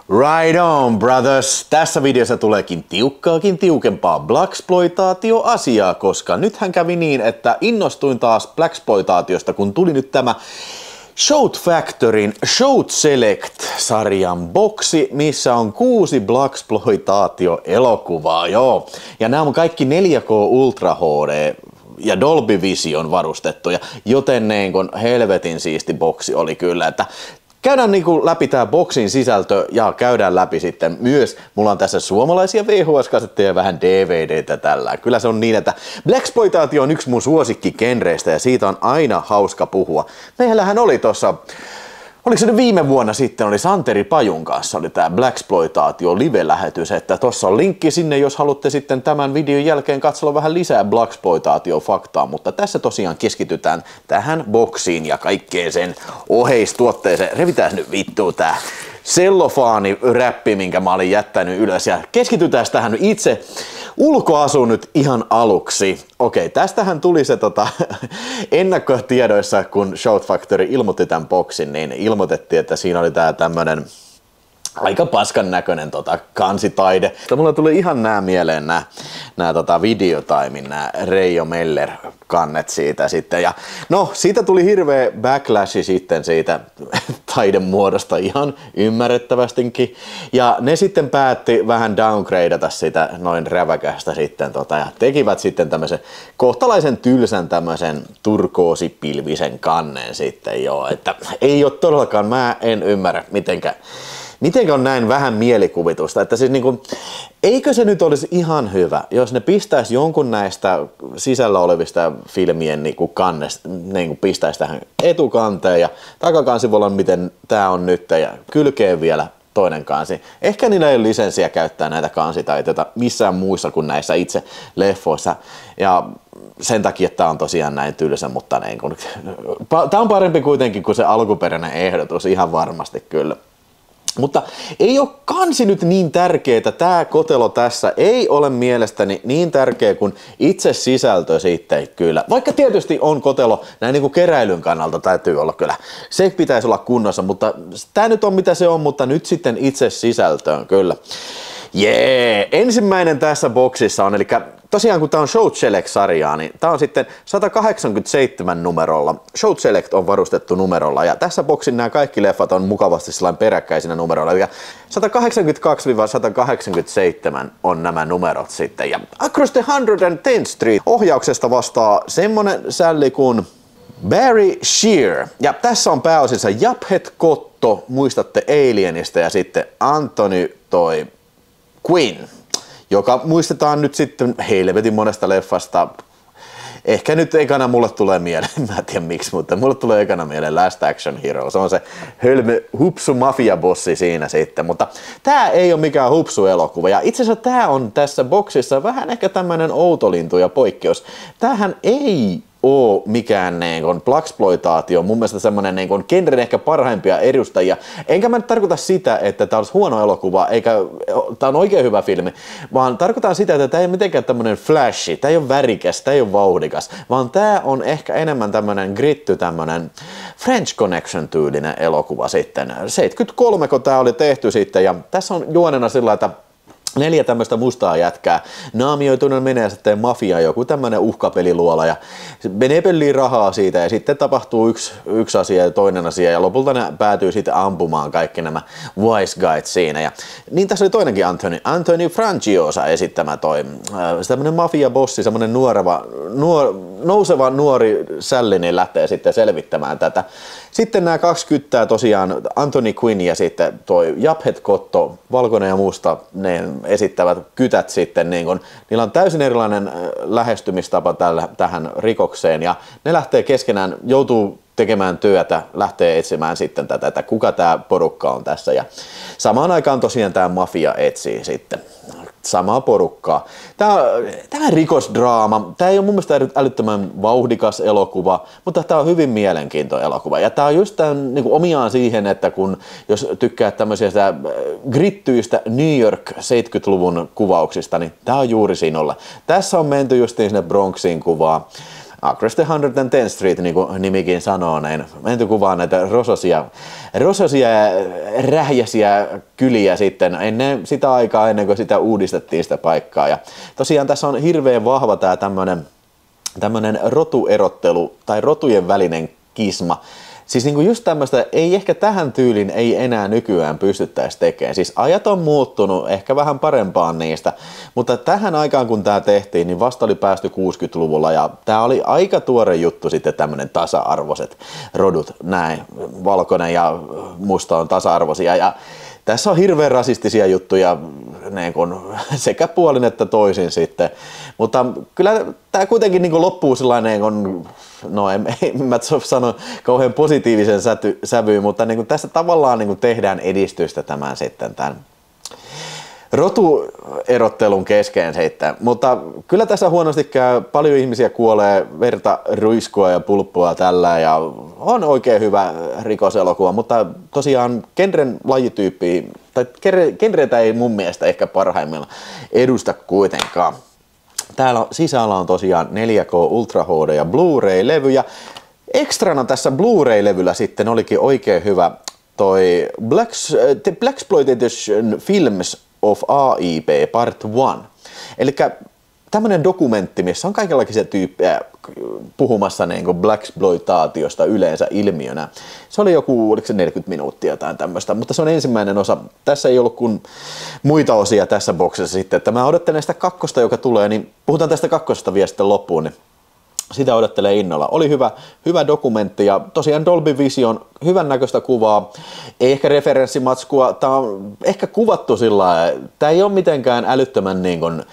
Right on, brothers! Tässä videossa tuleekin tiukkaakin tiukempaa blaxploitaatio-asiaa, koska nythän kävi niin, että innostuin taas blaxploitaatiosta, kun tuli nyt tämä Shout Factoryn Shout Select-sarjan boksi, missä on 6 blaxploitaatio-elokuvaa, joo. Ja nämä on kaikki 4K Ultra HD ja Dolby Vision varustettuja, joten helvetin siisti boksi oli kyllä, että käydään läpi tää boksin sisältö ja käydään läpi sitten myös, mulla on tässä suomalaisia VHS-kasetteja ja vähän DVDtä tällä. Kyllä se on niin, että blaxploitaatio on yksi mun suosikkigenreistä ja siitä on aina hauska puhua. Meillähän oli tossa, oliko se nyt viime vuonna sitten, oli Santeri Pajun kanssa oli tää blaxploitaatio live-lähetys, että tossa on linkki sinne, jos haluatte sitten tämän videon jälkeen katsella vähän lisää blaxploitaatio-faktaa, mutta tässä tosiaan keskitytään tähän boksiin ja kaikkeen sen oheistuotteeseen. Revitään nyt vittua tää sellofaani-räppi, minkä mä olin jättänyt ylös ja keskitytään tähän itse ulkoasuun nyt ihan aluksi. Okei, tästähän tuli se ennakkotiedoissa, kun Shout Factory ilmoitti tämän boksin, niin ilmoitettiin, että siinä oli tää tämmönen aika paskan näköinen kansitaide. Mulla tuli ihan mieleen nää Videotimen, nää Reijo Meller kannet siitä sitten. Ja no, siitä tuli hirveä backlashi sitten siitä taidemuodosta ihan ymmärrettävästikin. Ja ne sitten päätti vähän downgradeata sitä noin räväkästä sitten ja tekivät sitten tämmöisen kohtalaisen tylsän tämmöisen turkoosipilvisen kannen sitten joo. Että ei oo todellakaan, mä en ymmärrä mitenkä on näin vähän mielikuvitusta, että siis eikö se nyt olisi ihan hyvä, jos ne pistäisi jonkun näistä sisällä olevista filmien kannesta, pistäisi tähän etukanteen ja takakansivulla miten tää on nyt ja kylkeen vielä toinen kansi. Ehkä niillä ei ole lisenssiä käyttää näitä kansitaiteita missään muissa kuin näissä itse leffoissa ja sen takia tää on tosiaan näin tylsä, mutta tää on parempi kuitenkin kuin se alkuperäinen ehdotus ihan varmasti kyllä. Mutta ei ole kansi nyt niin tärkeää, tämä kotelo tässä ei ole mielestäni niin tärkeä kuin itse sisältö sitten kyllä. Vaikka tietysti on kotelo näin keräilyn kannalta täytyy olla kyllä. Se pitäisi olla kunnossa, mutta tämä nyt on mitä se on, mutta nyt sitten itse sisältöön kyllä. Jee, ensimmäinen tässä boksissa on, eli tosiaan kun tää on Shout Select-sarjaa, niin tää on sitten 187 numerolla. Shout Select on varustettu numerolla ja tässä boksin nämä kaikki leffat on mukavasti sellainen peräkkäisinä numeroilla. Eli 182-187 on nämä numerot sitten. Ja Across the 110th Street ohjauksesta vastaa semmonen sälli kuin Barry Shear. Ja tässä on pääosissa Japhet Kotto, muistatte Alienista, ja sitten Anthony Quinn, joka muistetaan nyt sitten helvetin monesta leffasta. Ehkä nyt ekana mulle tulee mieleen, mä en tiedä miksi, mutta mulle tulee ekana mieleen Last Action Hero. Se on se hölmö hupsu mafiabossi siinä sitten, mutta tää ei ole mikään hupsu elokuva. Ja itse asiassa tää on tässä boksissa vähän ehkä tämmönen outolintu ja poikkeus. Tämähän ei oo mikään blaxploitaatio, mun mielestä semmonen genren ehkä parhaimpia edustajia. Enkä mä nyt tarkoita sitä, että tää olisi huono elokuva, eikä tää on oikein hyvä filmi, vaan tarkoitan sitä, että tää ei ole mitenkään tämmönen flashy, tää ei ole värikäs, tää ei ole vauhdikas, vaan tää on ehkä enemmän tämmönen gritty, tämmönen French Connection tyylinen elokuva sitten. 73 kun tää oli tehty sitten, ja tässä on juonena sillä, että 4 tämmöistä mustaa jätkää naamioituneena menee sitten mafiaan joku tämmönen uhkapeliluola ja menee peliin rahaa siitä ja sitten tapahtuu yksi asia ja toinen asia ja lopulta ne päätyy sitten ampumaan kaikki nämä wise guys siinä. Ja niin tässä oli toinenkin Anthony Franciosa esittämä tämmönen mafiabossi, semmonen nouseva nuori sälli, niin lähtee sitten selvittämään tätä. Sitten nämä 2 kyttää tosiaan, Anthony Quinn ja sitten Japhet Kotto, valkoinen ja musta, ne esittävät kytät sitten, niillä on täysin erilainen lähestymistapa tähän rikokseen ja ne lähtee keskenään, joutuu tekemään työtä, lähtee etsimään sitten tätä, että kuka tämä porukka on tässä ja samaan aikaan tosiaan tämä mafia etsii sitten samaa porukkaa. Tämä rikosdraama, tämä ei ole mun mielestä älyttömän vauhdikas elokuva, mutta tämä on hyvin mielenkiintoinen elokuva. Ja tämä on just omiaan siihen, että jos tykkää tämmöisistä grittyistä New York 70-luvun kuvauksista, niin tämä on juuri sinulla. Tässä on menty just sinne Bronxiin kuvaa. Across the 110th Street, niin kuin nimikin sanoo, niin menty kuvaan näitä rososia rähjäisiä kyliä sitten ennen sitä aikaa, ennen kuin sitä uudistettiin sitä paikkaa. Ja tosiaan tässä on hirveän vahva tää tämmönen rotuerottelu tai rotujen välinen kisma. Siis niinku just tämmöistä, ei ehkä tähän tyylin ei enää nykyään pystyttäisi tekemään. Siis ajat on muuttunut ehkä vähän parempaan niistä, mutta tähän aikaan kun tää tehtiin, niin vasta oli päästy 60-luvulla ja tää oli aika tuore juttu sitten tämmönen tasa-arvoiset rodut, näin, valkoinen ja musta on tasa-arvoisia ja tässä on hirveän rasistisia juttuja niin kun, sekä puolin että toisin sitten, mutta kyllä tämä kuitenkin niin kun loppuu sellainen, no en mä sano kauhean positiivisen sävyyn, mutta niin kun tässä tavallaan niin kun tehdään edistystä tämän sitten tämän rotuerottelun kesken sitten, mutta kyllä tässä huonosti käy, paljon ihmisiä kuolee, verta, ruiskua ja pulppua tällä ja on oikein hyvä rikoselokuva, mutta tosiaan genren lajityyppiä, tai genreitä ei mun mielestä ehkä parhaimmilla edusta kuitenkaan. Täällä sisällä on tosiaan 4K Ultra HD ja Blu-ray-levy ja ekstrana tässä Blu-ray-levyllä sitten olikin oikein hyvä toi The Blaxploitation Films of AIP Part 1. Elikkä tämmönen dokumentti, missä on kaikenlaisia tyyppejä puhumassa niin kuin blaxploitaatiosta yleensä ilmiönä. Se oli joku, oliko se 40 minuuttia tai tämmöistä, mutta se on ensimmäinen osa. Tässä ei ollut kuin muita osia tässä boksissa sitten, että mä odottelen sitä kakkosta, joka tulee, niin puhutaan tästä kakkosesta vielä sitten loppuun, niin sitä odottelee innolla. Oli hyvä dokumentti ja tosiaan Dolby Vision, hyvän näköistä kuvaa, ei ehkä referenssimatskua, tää on ehkä kuvattu sillä lailla, tää ei ole mitenkään älyttömän niin kuin,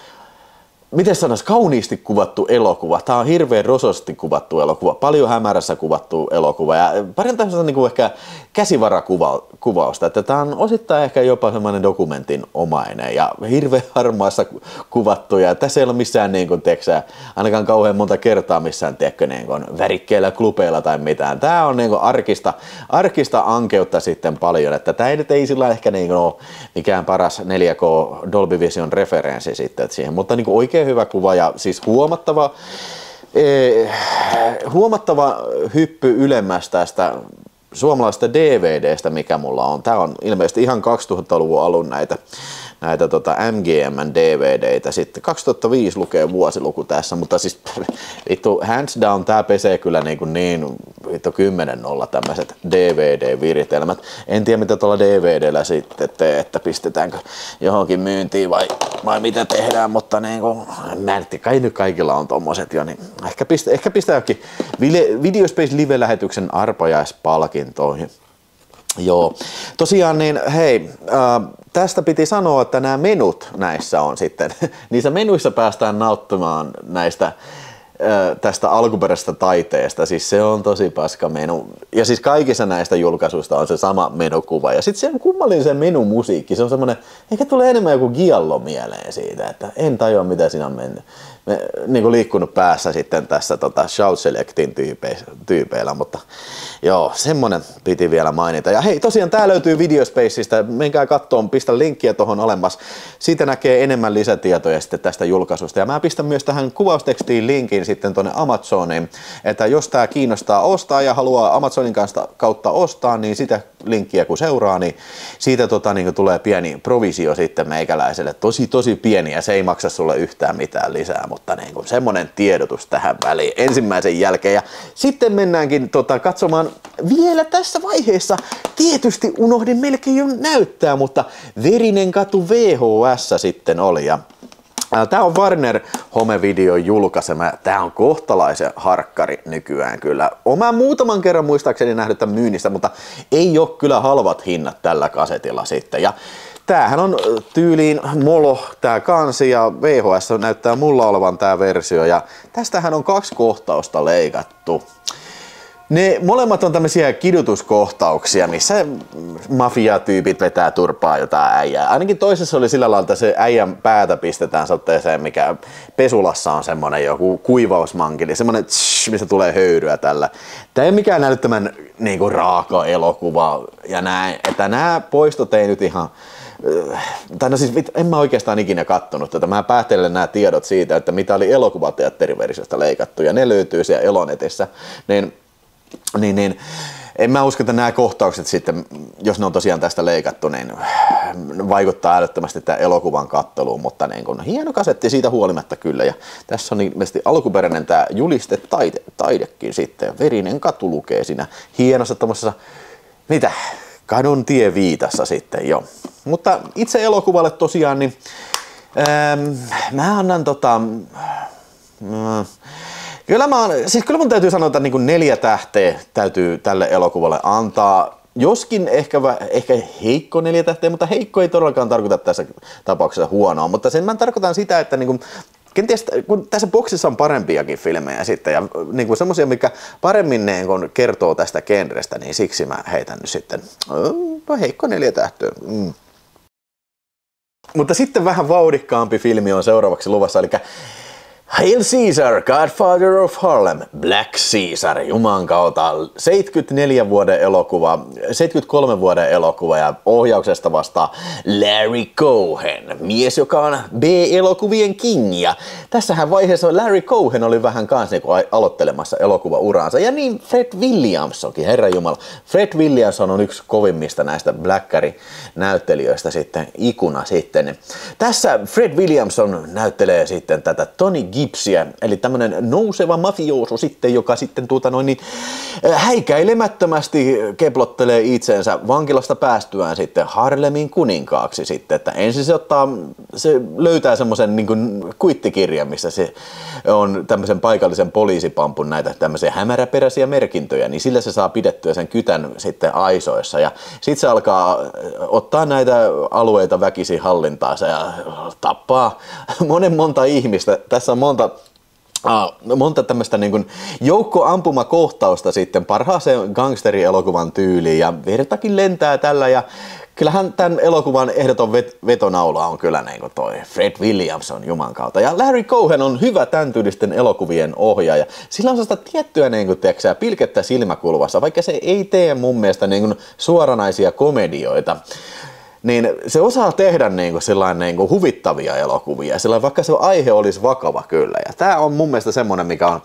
miten sanois, kauniisti kuvattu elokuva. Tää on hirveän rososti kuvattu elokuva, paljon hämärässä kuvattu elokuva ja paljon tämmöistä niin kuin ehkä käsivarakuvausta, että tää on osittain ehkä jopa semmoinen dokumentin omainen ja hirveän harmaassa kuvattu ja tässä ei ole missään niin kuin, teksää, ainakaan kauhean monta kertaa missään niin kuin, värikkeillä klubeilla tai mitään. Tää on niin kuin, arkista ankeutta sitten paljon, että tää ei nyt ei sillä ehkä niin kuin, ole mikään paras 4K Dolby Vision referenssi sitten siihen, mutta niin kuin, oikein hyvä kuva ja siis huomattava hyppy ylemmäs tästä suomalaisesta DVDstä, mikä mulla on. Tää on ilmeisesti ihan 2000-luvun alun näitä MGM:n DVDitä. Sitten 2005 lukee vuosiluku tässä, mutta siis vittu hands down tää pesee kyllä niin vittu 10-0 tämmöiset DVD-viritelmät. En tiedä mitä tuolla DVDllä sitten että pistetäänkö johonkin myyntiin vai mitä tehdään, mutta niin kuin, mä en tiedä, kai nyt kaikilla on tommoset jo, niin ehkä pistää jokin Videospace Live-lähetyksen arpajaispalkintoihin. Joo, tosiaan niin hei, tästä piti sanoa, että nämä menut näissä on sitten, niissä menuissa päästään nauttimaan tästä alkuperäisestä taiteesta, siis se on tosi paska menu. Ja siis kaikissa näistä julkaisuista on se sama menukuva. Ja sitten se on kummallinen se menumusiikki, se on semmoinen, ehkä tulee enemmän joku giallo mieleen siitä, että en tajua mitä siinä on mennyt. Niin liikkunut päässä sitten tässä Shout Selectin tyypeillä, mutta joo, semmonen piti vielä mainita. Ja hei, tosiaan tää löytyy Videospaceista, menkää kattoon, pistä linkkiä tohon alemmas. Siitä näkee enemmän lisätietoja sitten tästä julkaisusta. Ja mä pistän myös tähän kuvaustekstiin linkin sitten tonne Amazoniin, että jos tää kiinnostaa ostaa ja haluaa Amazonin kautta ostaa, niin sitä linkkiä kun seuraa, niin siitä niin tulee pieni provisio sitten meikäläiselle. Tosi pieni ja se ei maksa sulle yhtään mitään lisää, mutta niin kuin semmonen tiedotus tähän väliin ensimmäisen jälkeen. Ja sitten mennäänkin katsomaan vielä tässä vaiheessa, tietysti unohdin melkein jo näyttää, mutta Verinen katu VHS sitten oli. Ja tää on Warner Home Video julkaisema. Tää on kohtalaisen harkkari nykyään kyllä. Mä muutaman kerran muistaakseni nähnyt tämän myynnissä, mutta ei ole kyllä halvat hinnat tällä kasetilla sitten. Ja tämähän on tyyliin molo tää kansi ja VHS näyttää mulla olevan tää versio ja tästähän on 2 kohtausta leikattu. Ne molemmat on tämmöisiä kidutuskohtauksia, missä mafiatyypit vetää turpaa jotain äijää. Ainakin toisessa oli sillä lailla, että se äijän päätä pistetään sotteeseen, mikä pesulassa on semmonen joku kuivausmankeli, semmonen missä tulee höyryä tällä. Tää ei ole mikään älyttömän niinku raaka elokuva ja näin, että nämä poistot ei nyt ihan tai no siis en mä oikeastaan ikinä kattonut tätä. Mä päättelen nämä tiedot siitä, että mitä oli elokuvateatteriversiosta leikattu, ja ne löytyy siellä Elonetissä. Niin, en mä usko, että nämä kohtaukset sitten, jos ne on tosiaan tästä leikattu, niin vaikuttaa älyttömästi tämän elokuvan katteluun, mutta niin kun, hieno kasetti siitä huolimatta kyllä. Ja tässä on ilmeisesti alkuperäinen tämä juliste-taidekin sitten. Verinen katu lukee siinä hienossa tommosessa, mitä, kadun tieviitassa sitten, joo. Mutta itse elokuvalle tosiaan, niin mä annan Kyllä mun täytyy sanoa, että niin 4 tähteä täytyy tälle elokuvalle antaa. Joskin ehkä heikko 4 tähteä, mutta heikko ei todellakaan tarkoita tässä tapauksessa huonoa. Mutta sen mä tarkoitan sitä, että niin kuin, kenties kun tässä boksissa on parempiakin filmejä sitten ja niin semmoisia, mikä paremmin niin kun kertoo tästä genrestä, niin siksi mä heitän nyt sitten heikko 4 tähteä. Mutta sitten vähän vauhdikkaampi filmi on seuraavaksi luvassa, eli Hail Caesar, Godfather of Harlem, Black Caesar, juman kautta 73 vuoden elokuva ja ohjauksesta vastaa Larry Cohen, mies joka on B-elokuvien king. Ja tässähän vaiheessa Larry Cohen oli vähän kanssa aloittelemassa elokuvauraansa ja niin Fred Williamsonkin, herranjumala. Fred Williamson on yksi kovimmista näistä Blackari-näyttelijöistä sitten, ikuna sitten. Tässä Fred Williamson näyttelee sitten tätä Tony Gibbsia, eli tämmönen nouseva mafioosu sitten, joka sitten häikäilemättömästi keplottelee itsensä vankilasta päästyään sitten Harlemin kuninkaaksi sitten, että ensin se löytää semmoisen niin kuin kuittikirjan, missä se on tämmöisen paikallisen poliisipampun näitä tämmöisiä hämäräperäisiä merkintöjä, niin sillä se saa pidettyä sen kytän sitten aisoissa ja sitten se alkaa ottaa näitä alueita väkisin hallintaansa ja tappaa monta ihmistä. Tässä on monta tämmöistä niin kuin joukkoampumakohtausta sitten parhaaseen gangsterielokuvan tyyliin ja vertakin lentää tällä ja kyllähän tämän elokuvan ehdoton vetonaula on kyllä niin kuin toi Fred Williamson juman kautta. Ja Larry Cohen on hyvä tämän tyylisten elokuvien ohjaaja. Sillä on sellaista tiettyä niin kuin, pilkettä silmäkulmassa, vaikka se ei tee mun mielestä niin kuin suoranaisia komedioita. Niin se osaa tehdä niinku huvittavia elokuvia, vaikka se aihe olisi vakava kyllä. Ja tää on mun mielestä semmonen, mikä on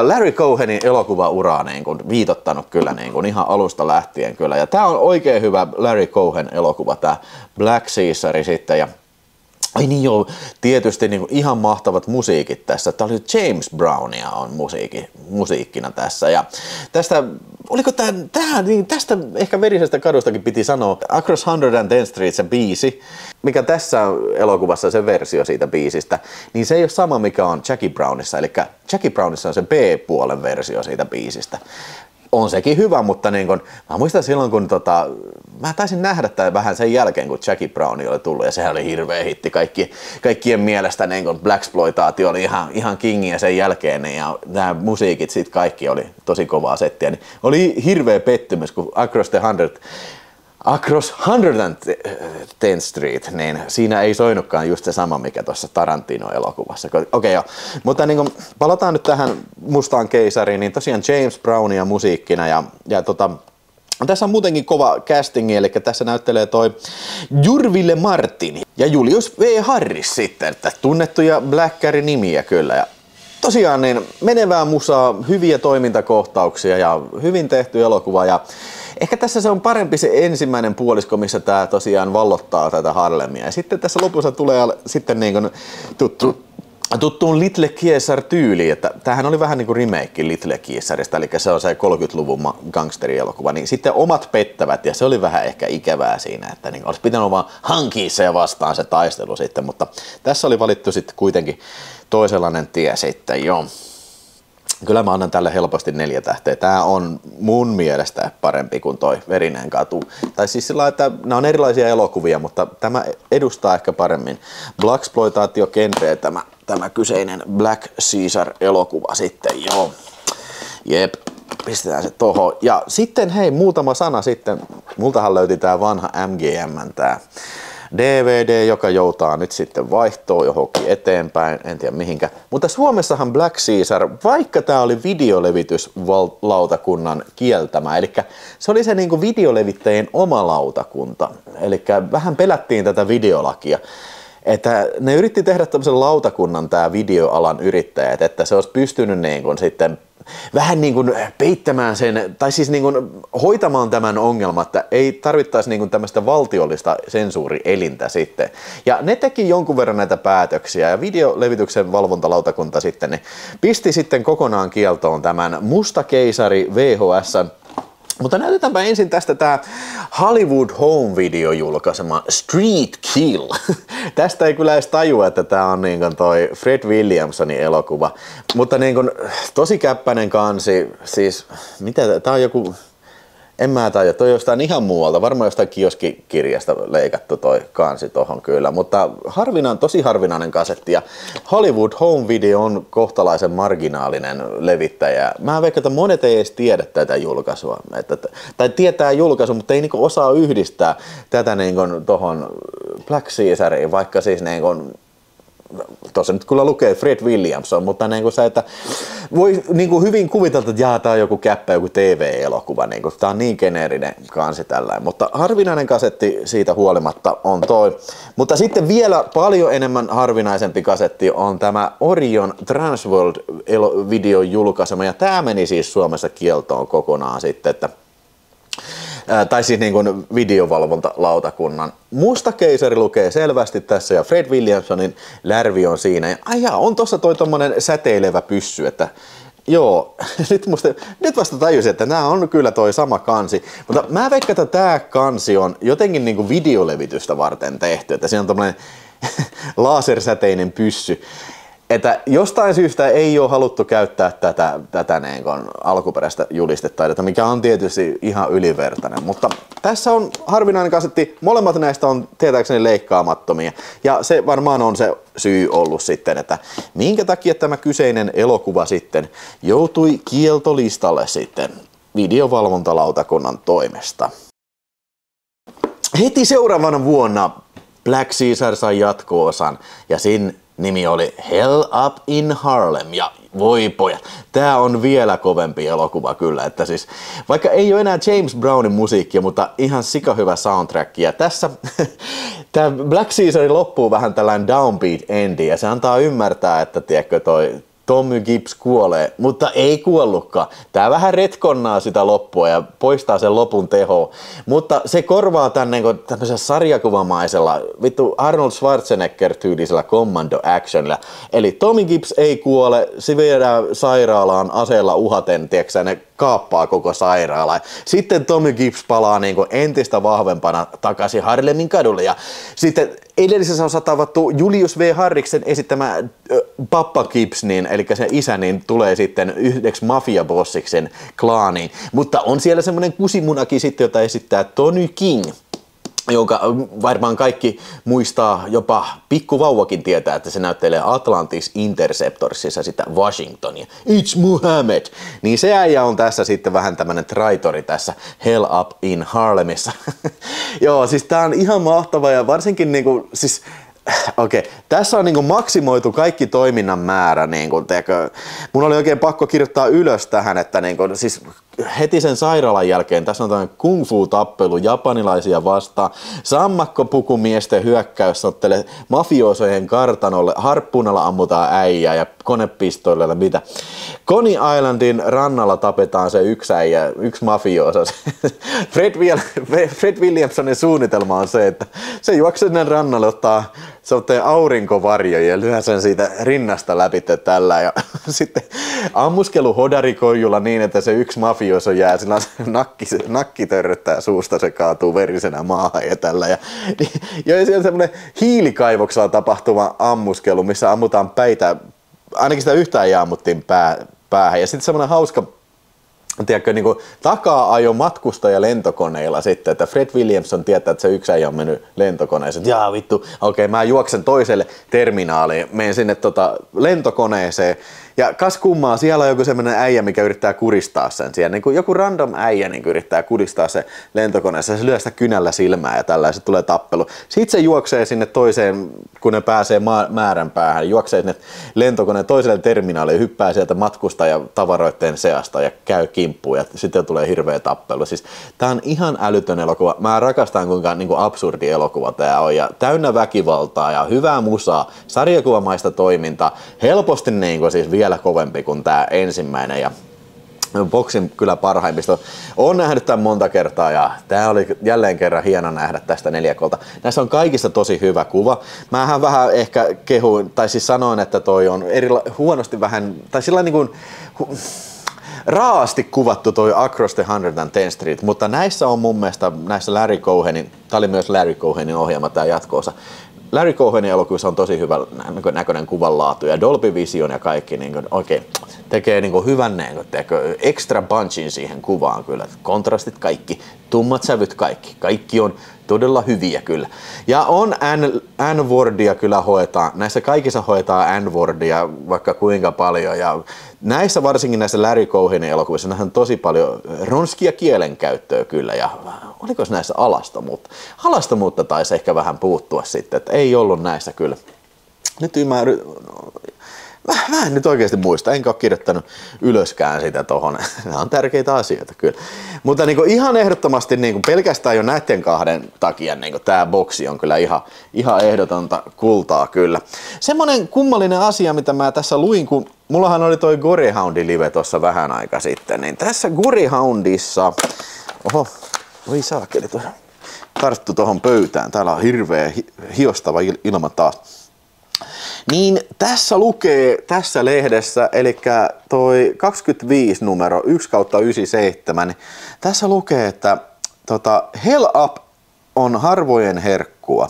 Larry Cohenin elokuvauraa niinku viitottanut kyllä niinku ihan alusta lähtien kyllä. Ja tää on oikein hyvä Larry Cohen elokuva, tää Black Caesar sitten. Ja ai niin joo, tietysti niinku ihan mahtavat musiikit tässä. Tää oli James Brownia on musiikkina tässä. Ja tästä, oliko niin tästä ehkä Verisestä kadustakin piti sanoa, Across 110th Street se biisi, mikä tässä elokuvassa se versio siitä biisistä, niin se ei ole sama mikä on Jackie Brownissa, eli Jackie Brownissa on se B-puolen versio siitä biisistä. On sekin hyvä, mutta niin kun, mä muistan silloin, kun mä taisin nähdä tämän vähän sen jälkeen, kun Jackie Brown oli tullut, ja sehän oli hirveä hitti kaikkien mielestä, niin kun Blaxploitaatio oli ihan kingiä sen jälkeen, niin, ja nämä musiikit sit kaikki oli tosi kovaa settiä, niin oli hirveä pettymys, kun Across 110th Street, niin siinä ei soinutkaan just se sama, mikä tuossa Tarantino-elokuvassa. Okei, joo. Mutta niin kun palataan nyt tähän Mustaan keisariin, niin tosiaan James Brownia musiikkina ja tässä on muutenkin kova castingi, eli tässä näyttelee toi Jurville Martin ja Julius V. Harris sitten, että tunnettuja Blackari-nimiä kyllä. Ja tosiaan niin menevää musaa, hyviä toimintakohtauksia ja hyvin tehty elokuva ja ehkä tässä se on parempi se ensimmäinen puolisko, missä tää tosiaan vallottaa tätä Harlemia. Ja sitten tässä lopussa tulee sitten niin kuin tuttuun Little Caesar-tyyliin, että tämähän oli vähän niin kuin remake Little Caesarista, eli se on se 30-luvun gangsterielokuva, niin sitten omat pettävät, ja se oli vähän ehkä ikävää siinä, että niin olisi pitänyt vaan hankkia se vastaan se taistelu sitten, mutta tässä oli valittu sitten kuitenkin toisenlainen tie sitten, joo. Kyllä mä annan tälle helposti 4 tähteä. Tää on mun mielestä parempi kuin toi Verinen katu. Tai siis sillä että nämä on erilaisia elokuvia, mutta tämä edustaa ehkä paremmin Blaxploitaatio-genreä tämä kyseinen Black Caesar-elokuva sitten, joo. Jep, pistetään se tohon. Ja sitten hei, muutama sana sitten. Multahan löyti tää vanha MGM, tää DVD, joka joutaa nyt sitten vaihtoon johonkin eteenpäin, en tiedä mihinkä. Mutta Suomessahan Black Caesar, vaikka tämä oli videolevityslautakunnan kieltämä, eli se oli se niinku videolevittäjien oma lautakunta, eli vähän pelättiin tätä videolakia. Että ne yritti tehdä tämmöisen lautakunnan, tämä videoalan yrittäjät, että se olisi pystynyt niin kuin sitten vähän niin kuin peittämään sen, tai siis niin kuin hoitamaan tämän ongelman, että ei tarvittaisi niin kuin tämmöistä valtiollista sensuurielintä sitten. Ja ne teki jonkun verran näitä päätöksiä, ja videolevityksen valvontalautakunta sitten niin pisti sitten kokonaan kieltoon tämän Musta keisari VHS:n. Mutta näytetäänpä ensin tästä tää Hollywood Home Video julkaisema Street Kill. Tästä ei kyllä edes tajua, että tää on niin kuin toi Fred Williamsonin elokuva. Mutta niin kuin tosi käppäinen kansi, siis mitä tää on joku, en mä tajua, toi jostain ihan muualta, varmaan jostain kioskikirjasta leikattu toi kansi tohon kyllä, mutta tosi harvinainen kasetti, ja Hollywood Home Video on kohtalaisen marginaalinen levittäjä. Mä veikkaan, että monet ei edes tiedä tätä julkaisua, tai tietää julkaisun, mutta ei niinku osaa yhdistää tätä niinku tohon Black Caesariin, vaikka siis niinku tuossa nyt kyllä lukee Fred Williamson, mutta niin kuin se, että voi niin kuin hyvin kuvitella, että tää on joku käppä, joku TV-elokuva, niin kuin, tää on niin geneerinen kansi tällainen, mutta harvinainen kasetti siitä huolimatta on toi. Mutta sitten vielä paljon enemmän harvinaisempi kasetti on tämä Orion Transworld-videon julkaisema, ja tää meni siis Suomessa kieltoon kokonaan sitten, että tai siis niin kuin videovalvontalautakunnan. Musta keisari lukee selvästi tässä, ja Fred Williamsonin lärvi on siinä. Ja on tossa toi tommonen säteilevä pyssy, että joo, nyt vasta tajusin, että nämä on kyllä toi sama kansi. Mutta mä veikkaan, että tää kansi on jotenkin niin kuin videolevitystä varten tehty, että siinä on tommonen lasersäteinen pyssy. Että jostain syystä ei ole haluttu käyttää tätä niin kuin alkuperäistä julistetaidetta, mikä on tietysti ihan ylivertainen. Mutta tässä on harvinainen kasetti. Molemmat näistä on tietääkseni leikkaamattomia. Ja se varmaan on se syy ollut sitten, että minkä takia tämä kyseinen elokuva sitten joutui kieltolistalle sitten videovalvontalautakunnan toimesta. Heti seuraavana vuonna Black Caesar sai jatko-osan, ja sin nimi oli Hell Up in Harlem, ja voi pojat, tää on vielä kovempi elokuva kyllä, että siis vaikka ei ole enää James Brownin musiikkia, mutta ihan sikahyvä soundtrack, ja tässä tää Black Caesar loppuu vähän tällainen downbeat endi, ja se antaa ymmärtää, että tiedätkö toi Tommy Gibbs kuolee, mutta ei kuollutkaan. Tää vähän retkonnaa sitä loppua ja poistaa sen lopun tehoa, mutta se korvaa tän niinku tämmöisellä sarjakuvamaisella vittu Arnold Schwarzenegger-tyylisellä commando actionilla. Eli Tommy Gibbs ei kuole, se viedään sairaalaan aseella uhaten, tiiäksä, ne kaappaa koko sairaala. Sitten Tommy Gibbs palaa niinku entistä vahvempana takaisin Harlemin kadulle, ja sitten edellisessä on tavattu Julius V. Harriksen esittämä Papa Gibbs, niin, eli sen isä, niin tulee sitten yhdeksi mafiabossiksi klaaniin. Mutta on siellä semmoinen kusimunakin sitten, jota esittää Tony King, jonka varmaan kaikki muistaa, jopa pikkuvauvakin tietää, että se näyttelee Atlantis Interceptorsissa sitä Washingtonia. It's Muhammad! Niin se äijä on tässä sitten vähän tämmönen traitori tässä Hell Up in Harlemissa. Joo, siis tää on ihan mahtava, ja varsinkin niinku, siis okei, tässä on niinku maksimoitu kaikki toiminnan määrä, niinku, mun oli oikein pakko kirjoittaa ylös tähän, että niinku, siis heti sen sairaalan jälkeen tässä on tämmöinen kung fu tappelu japanilaisia vastaan, sammakkopukumiesten hyökkäys ottelee mafiosojen kartanolle, harppuunalla ammutaan äijää ja konepistoilla mitä. Coney Islandin rannalla tapetaan se yksi äijä, yksi mafioso. Fred Williamsonin suunnitelma on se, että se juoksee sinne rannalle, ottaa aurinkovarjo ja lyö sen siitä rinnasta läpi tällä, ja sitten ammuskelu hodarikoijulla niin, että se yksi mafioso jää, sillä nakki törröttää suusta, se kaatuu verisenä maahan ja tällä. Ja siellä on semmoinen hiilikaivoksella tapahtuva ammuskelu, missä ammutaan päitä, ainakin sitä yhtään ammuttiin päähän, ja sitten semmoinen hauska tiedätkö, niin kuin takaa ajo matkustaja lentokoneilla sitten, että Fred Williamson tietää, että se yksi äijä on mennyt lentokoneeseen. Jaa vittu, okei, mä juoksen toiselle terminaaliin, menen sinne lentokoneeseen ja kas kummaa, siellä on joku semmoinen äijä, mikä yrittää kuristaa sen siellä. Niin kuin joku random äijä niin yrittää kuristaa se lentokoneessa, se lyö sitä kynällä silmää ja tällä, ja tulee tappelu. Sitten se juoksee sinne toiseen, kun ne pääsee määränpäähän, juoksee sinne lentokoneen toiselle terminaaliin, hyppää sieltä matkustajatavaroitteen seasta ja käy kimppuun, ja sitten tulee hirveä tappelu. Siis tää on ihan älytön elokuva. Mä rakastan, kuinka niin kuin absurdi elokuva tää on, ja täynnä väkivaltaa ja hyvää musaa, sarjakuvamaista toimintaa, helposti niin kuin siis vielä kovempi kuin tää ensimmäinen, ja boksin kyllä parhaimmista. Olen nähnyt tämän monta kertaa ja tää oli jälleen kerran hieno nähdä tästä neljäkolta. Näissä on kaikissa tosi hyvä kuva. Mähän vähän ehkä kehuin, tai siis sanoin, että toi on huonosti vähän, tai sillä niin kuin raasti kuvattu toi Across the 110th Street, mutta näissä on mun mielestä, näissä Larry Cohenin, tää oli myös Larry Cohenin ohjelma tää jatko-osa, Larry Cohenin elokuvissa on tosi hyvä näköinen kuvanlaatu ja Dolby Vision ja kaikki niin oikein tekee niin hyvän extra punchin siihen kuvaan kyllä. Kontrastit kaikki, tummat sävyt kaikki on todella hyviä kyllä. Ja on N-wordia kyllä hoetaan, näissä kaikissa hoetaan N-wordia vaikka kuinka paljon ja näissä varsinkin näissä Larry Cohenin elokuvissa nähdään tosi paljon ronskia kielenkäyttöä kyllä ja oliko näissä alastomuutta? Alastomuutta taisi ehkä vähän puuttua sitten, että ei ollut näissä kyllä. Nyt mä en nyt oikeasti muista, enkä ole kirjoittanut ylöskään sitä tohon. Nämä on tärkeitä asioita kyllä. Mutta niin ihan ehdottomasti niin pelkästään jo näiden kahden takia niin tämä boksi on kyllä ihan ehdotonta kultaa kyllä. Semmoinen kummallinen asia, mitä mä tässä luin, kun mullahan oli toi Gorehoundi live tuossa vähän aika sitten, niin tässä Gorehoundissa, oho, voi saakeli tuohon, tarttu tuohon pöytään, täällä on hirveä hiostava ilma taas. Niin tässä lukee tässä lehdessä, eli toi 25 numero 1/97, niin tässä lukee, että Hell Up on harvojen herkkua.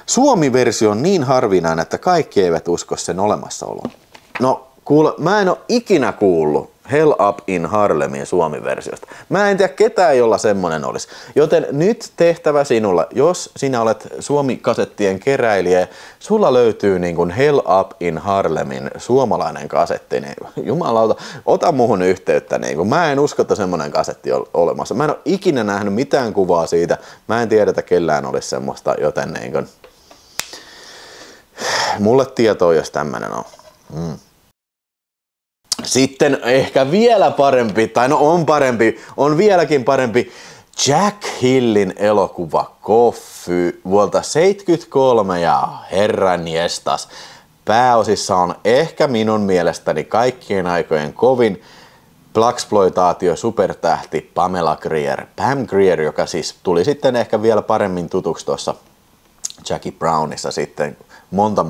Suomi-versio on niin harvinainen, että kaikki eivät usko sen olemassaoloon. No kuule, mä en ole ikinä kuullut Hell Up in Harlemin Suomi-versiosta. Mä en tiedä ketään, jolla semmonen olisi. Joten nyt tehtävä sinulla, jos sinä olet Suomi-kasettien keräilijä, sulla löytyy niin kuin Hell Up in Harlemin suomalainen kasetti, niin jumalauta, ota muhun yhteyttä. Niin kuin. Mä en usko, että semmonen kasetti on olemassa. Mä en ole ikinä nähnyt mitään kuvaa siitä. Mä en tiedä, että kellään olisi semmoista, joten niin kuin mulle tietoa, jos tämmönen on. Sitten ehkä vielä parempi, tai no on parempi, on vieläkin parempi, Jack Hillin elokuva Coffy vuodelta 1973 ja herranjestas. Pääosissa on ehkä minun mielestäni kaikkien aikojen kovin blaxploitaatio supertähti Pamela Grier. Pam Grier, joka siis tuli sitten ehkä vielä paremmin tutuksi tuossa Jackie Brownissa sitten monta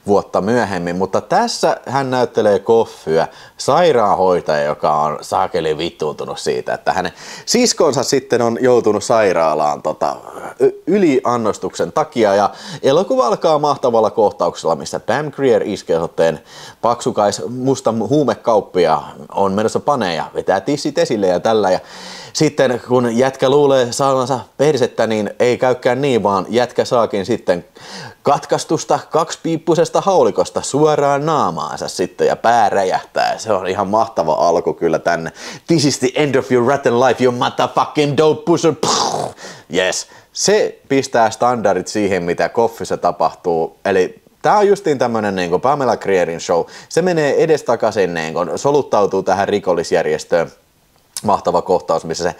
vuotta myöhemmin, mutta tässä hän näyttelee Coffyä, sairaanhoitaja, joka on saakeli vittuuntunut siitä, että hänen siskonsa sitten on joutunut sairaalaan yliannostuksen takia ja elokuva alkaa mahtavalla kohtauksella, missä Pam Grier iskee otteen paksukais musta huumekauppia, on menossa paneja, vetää tissit esille ja tällä ja sitten kun jätkä luulee saavansa persettä, niin ei käykään niin, vaan jätkä saakin sitten katkaistusta kaksipiippuisesta haulikosta suoraan naamaansa sitten ja pää räjähtää. Se on ihan mahtava alku kyllä tänne. This is the end of your rotten life, you motherfucking dope pusher. Yes, se pistää standardit siihen, mitä Coffyssa tapahtuu. Eli tää on justiin tämmönen niin Pamela Grierin show. Se menee edestakaisin, niin soluttautuu tähän rikollisjärjestöön. Mahtava kohtaus, missä se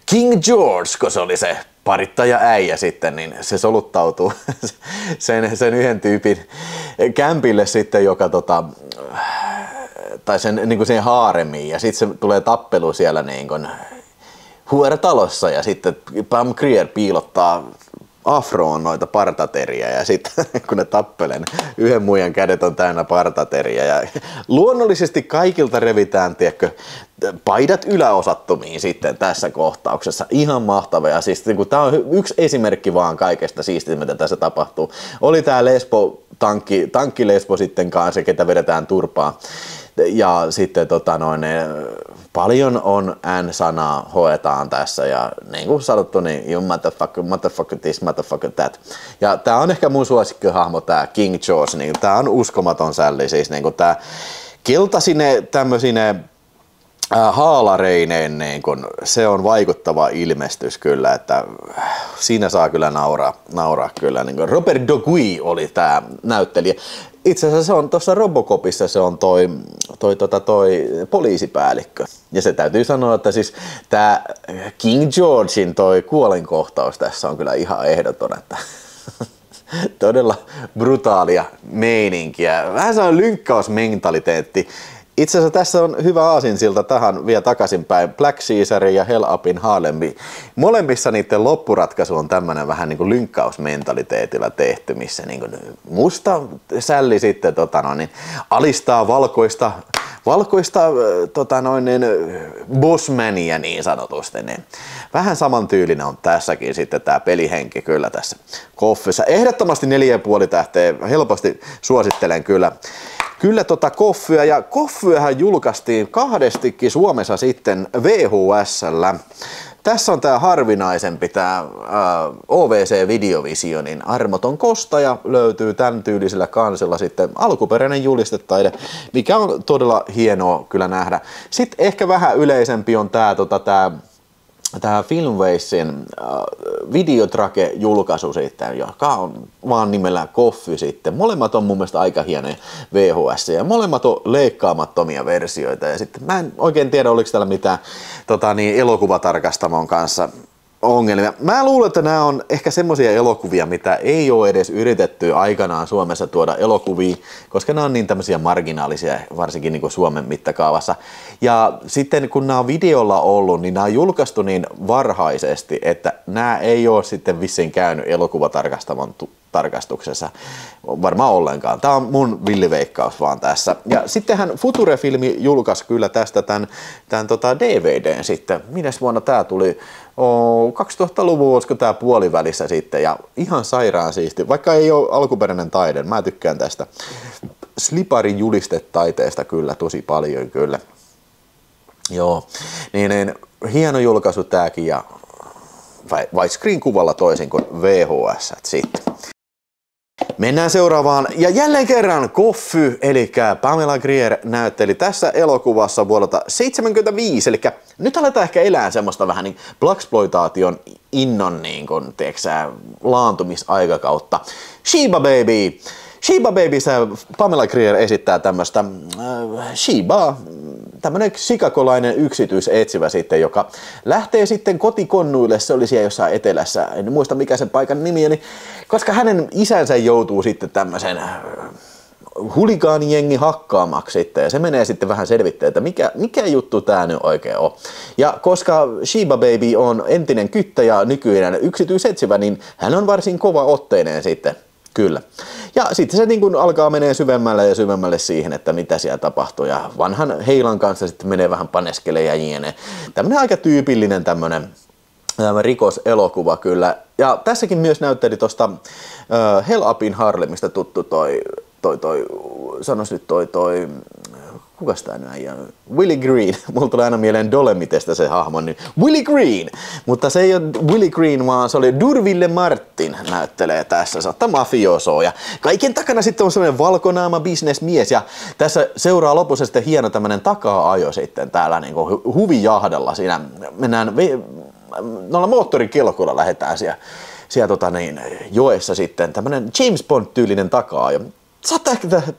King George, kun se oli se parittaja äijä sitten, niin se soluttautuu sen yhden tyypin kämpille sitten, joka tai sen niin kuin siihen haaremiin ja sitten se tulee tappelu siellä niin kuin huoratalossa ja sitten Pam Grier piilottaa afroon noita partateriä ja sitten kun ne tappelee, niin yhden muijan kädet on täynnä partateriä ja luonnollisesti kaikilta revitään, tiedätkö, paidat yläosattomiin sitten tässä kohtauksessa. Ihan mahtava ja siis kun tää on yksi esimerkki vaan kaikesta siistiä, mitä tässä tapahtuu. Oli tää tankki Lesbo sitten kanssa, ketä vedetään turpaa. Ja sitten paljon on N-sanaa hoetaan tässä ja niin kuin sanottu, niin you motherfucker this, motherfucker that. Ja tää on ehkä mun suosikkihahmo, tää King George, niin tää on uskomaton sälli, siis niin kuin tää keltaisine tämmöisine haalareineen, niin kun, se on vaikuttava ilmestys kyllä, että siinä saa kyllä nauraa kyllä. Niin Robert Doguy oli tää näyttelijä. Itse asiassa se on tuossa Robocopissa, se on toi poliisipäällikkö. Ja se täytyy sanoa, että siis tää King Georgein toi kuolinkohtaus tässä on kyllä ihan ehdoton, että todella brutaalia meininkiä. Vähän sellainen lynkkausmentaliteetti. Itse asiassa tässä on hyvä aasinsilta tähän vielä takaisinpäin. Black Caesar ja Hell Up in Harlem. Molemmissa niiden loppuratkaisu on tämmönen vähän niin kuin lynkkausmentaliteetillä tehty, missä niin kuin musta sälli sitten alistaa valkoista bossmania niin sanotusti. Niin vähän samantyylinen on tässäkin sitten tää pelihenki kyllä tässä Koffissa. Ehdottomasti 4,5 tähteä, helposti suosittelen kyllä. Kyllä Koffia, ja Koffyähän julkaistiin kahdestikin Suomessa sitten VHS:llä. Tässä on tää harvinaisempi, tää OVC Videovisionin Armoton kostaja, löytyy tämän tyylisellä kansilla sitten alkuperäinen julistetaide, mikä on todella hienoa kyllä nähdä. Sitten ehkä vähän yleisempi on tää Filmwaresin Videotrake-julkaisu sitten, joka on vaan nimellä Koffy sitten. Molemmat on mun mielestä aika hienoja VHS ja molemmat on leikkaamattomia versioita. Ja sitten mä en oikein tiedä, oliko täällä mitään elokuvatarkastamon kanssa ongelmia. Mä luulen, että nämä on ehkä semmoisia elokuvia, mitä ei ole edes yritetty aikanaan Suomessa tuoda elokuviin, koska nämä on niin tämmöisiä marginaalisia, varsinkin niin kuin Suomen mittakaavassa. Ja sitten kun nämä on videolla ollut, niin nämä on julkaistu niin varhaisesti, että nämä ei ole sitten vissiin käynyt elokuvatarkastamon tarkastuksessa varmaan ollenkaan. Tämä on mun villiveikkaus vaan tässä. Ja sittenhän Future-filmi julkaisi kyllä tästä tämän DVDn sitten. Minnes vuonna tämä tuli? 2000-luvun, olisiko tämä puolivälissä sitten, ja ihan sairaan siisti, vaikka ei ole alkuperäinen taide, mä tykkään tästä Sliparin julistetaiteesta kyllä tosi paljon kyllä. Joo, niin hieno julkaisu tääkin, ja widescreen kuvalla toisin kuin VHS sitten. Mennään seuraavaan, ja jälleen kerran Koffy, eli Pamela Grier näytteli tässä elokuvassa vuodelta 1975, eli nyt aletaan ehkä elää semmoista vähän niin blaxploitaation innon niin kuin, laantumisaikakautta. Sheba Babyssä Pamela Grier esittää tämmöistä Shebaa, tämmönen chicagolainen yksityisetsivä sitten, joka lähtee sitten kotikonnuille, se oli siellä jossain etelässä, en muista mikä sen paikan nimi oli, koska hänen isänsä joutuu sitten tämmöisen huligaanijengi hakkaamaksi sitten, ja se menee sitten vähän selvittämään, että mikä juttu tää nyt oikein on. Ja koska Sheba Baby on entinen kyttä ja nykyinen yksityisetsivä, niin hän on varsin kova otteinen sitten. Kyllä. Ja sitten se niin kun alkaa menee syvemmälle ja syvemmälle siihen, että mitä siellä tapahtuu. Ja vanhan Heilan kanssa sitten menee vähän paneskelee ja jne. Tämmönen aika tyypillinen tämmönen rikoselokuva kyllä. Ja tässäkin myös näytteli tosta Hell Up in Harlemista tuttu sanois nyt kukas tää nyt Willie Green. Mulla tulee aina mieleen Dolomitesta se hahmo, niin Willie Green. Mutta se ei ole Willie Green, vaan se oli Durville Martin näyttelee tässä. Se ottaa mafiosoa. Ja kaiken takana sitten on semmoinen valkonaama bisnesmies. Ja tässä seuraa lopussa sitten hieno tämmönen takaa-ajo sitten täällä niinku huvijahdalla. Siinä mennään noilla moottorikelkoilla lähdetään siellä joessa sitten. Tämmönen James Bond-tyylinen takaa-ajo.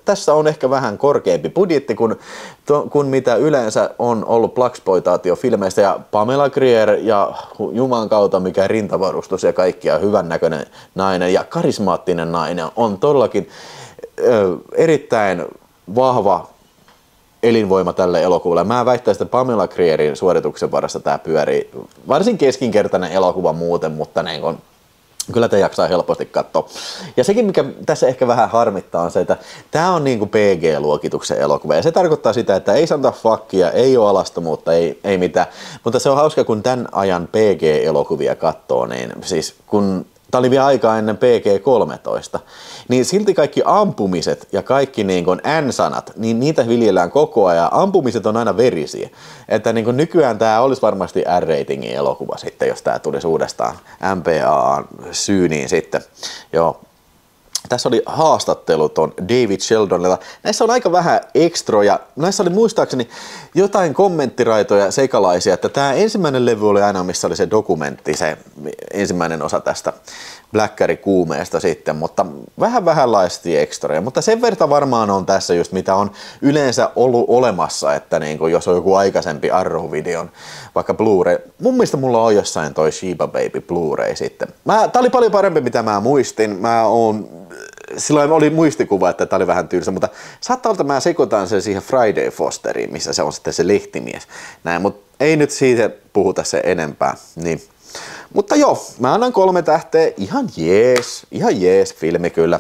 Tässä on ehkä vähän korkeampi budjetti kuin mitä yleensä on ollut blaxploitaatiofilmeistä, ja Pamela Grier ja juman kautta mikä rintavarustus ja kaikkia hyvän näköinen nainen ja karismaattinen nainen on todellakin erittäin vahva elinvoima tälle elokuvalle. Mä väittäisin, että Pamela Grierin suorituksen varassa tää pyörii, varsin keskinkertainen elokuva muuten, mutta niin kun kyllä te jaksaa helposti katsoa. Ja sekin, mikä tässä ehkä vähän harmittaa, on se, että tämä on niinku PG-luokituksen elokuva. Ja se tarkoittaa sitä, että ei sanota fuckia, ei ole alastomuutta, ei mitään. Mutta se on hauska, kun tämän ajan PG-elokuvia katsoo, niin siis kun tää oli vielä aikaa ennen PG-13, niin silti kaikki ampumiset ja kaikki niin kuin N-sanat, niin niitä viljellään koko ajan. Ampumiset on aina verisiä. Että niin kuin nykyään tää olisi varmasti R-ratingin elokuva sitten, jos tää tulisi uudestaan MPAA-syyniin sitten. Joo. Tässä oli haastattelu ton David Sheldonilla. Näissä on aika vähän ekstroja. Näissä oli muistaakseni jotain kommenttiraitoja sekalaisia, että tämä ensimmäinen levy oli aina, missä oli se dokumentti, se ensimmäinen osa tästä Blackberry-kuumeesta sitten, mutta vähän laistiin ekstroja. Mutta sen verran varmaan on tässä just, mitä on yleensä ollut olemassa, että niin kuin jos on joku aikaisempi Arrow-videon, vaikka Blu-ray. Mun mielestä mulla on jossain toi Sheba Baby Blu-ray sitten. Tää oli paljon parempi, mitä mä muistin. Silloin oli muistikuva, että tää oli vähän tylsä, mutta saattaa olla, että mä sekoitan sen siihen Friday Fosteriin, missä se on sitten se lehtimies. Näin, mutta ei nyt siitä puhuta se enempää. Niin. Mutta joo, mä annan 3 tähteä. Ihan jees filmi kyllä